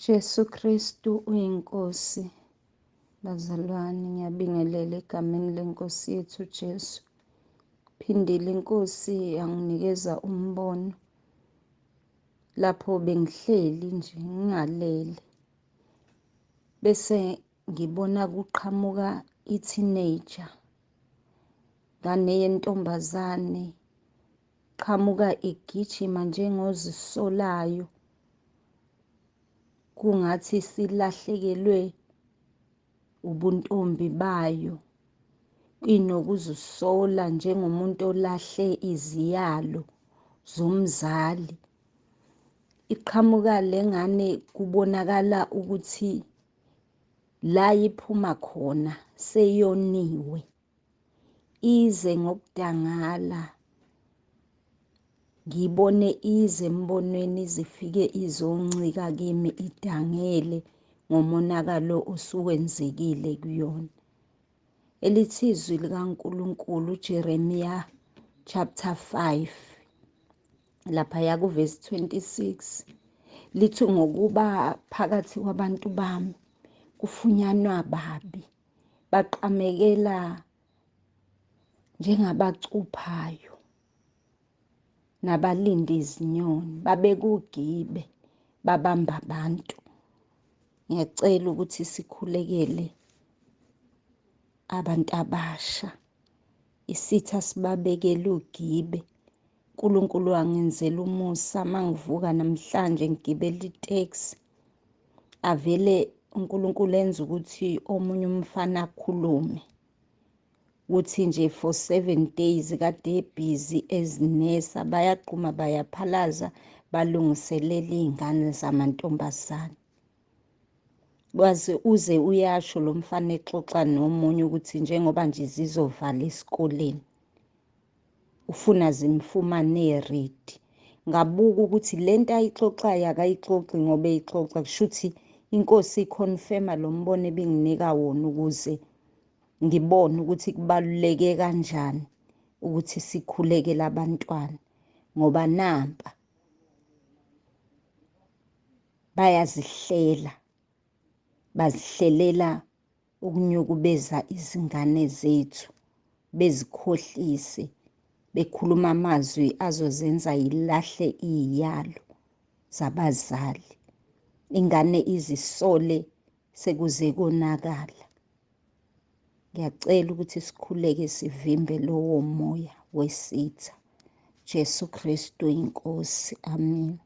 Jesu Kristu uyinkosi. Bazalwane, ngiyabingelela egameni lenkosi yethu Jesu. Phindile inkosi yanginikeza umbono lapho bengihleli nje ngingalele, bese ngibona kuqhamuka i-teenager, ngane yentombazane, qhamuka igijima njengozisolayo, kungathi silahlekelwe ubuntombi bayo, inokuzisola njengomuntu olahle iziyalo zomzali. Iqhamuka lengane kubonakala ukuthi la iphuma khona seyoniwe, ize ngokudangala. Ngibone ize embonweni zifike izoncika kimi idangele ngomonakalo osuwenzekile kuyona. Elithi izwi likaNkulunkulu Jeremiya chapter 5 laphaya kuvesi 26 lithi, ngokuba phakathi kwabantu bami kufunyanwa babi, baqamekela njengabacuphayo nabalindi izinyoni, babeka ugibe, babamba abantu. Ngiyacela ukuthi sikhulekele abantu abasha, isitha sibabekele ugibe. uNkulunkulu angenzela umusa mangivuka namhlanje ngigibela iteksi, avele uNkulunkulu enza ukuthi omunye umfana akhulume ukuthi nje for 7 days kade ebhizi ezinesa, bayaqhuma bayaphalaza balungiselela iy'ngane zamantombazane. Kwaze uze uyasho lo mfana exoxa nomunye ukuthi njengoba nje zizovala esikoleni ufuna zimfumane ready. Ngabuka ukuthi lento ayixoxayo akayixoxi ngoba eyixoxa, kusho ukuthi inkosi iconfirma lo mbono ebinginika wona ukuze ngibone ukuthi kubaluleke kanjani ukuthi sikhulekele abantwana, ngoba nampa bayazihlela, bazihlelela ukunyukubeza izingane zethu, bezikhohlise, bekhuluma amazwi azozenza ilahle iy'yalo zabazali, ingane izisole sekuze konakala. Ngiyacela ukuthi sikhuleke sivimbe lowo moya wesitha. Jesu Kristu inkosi. Amen.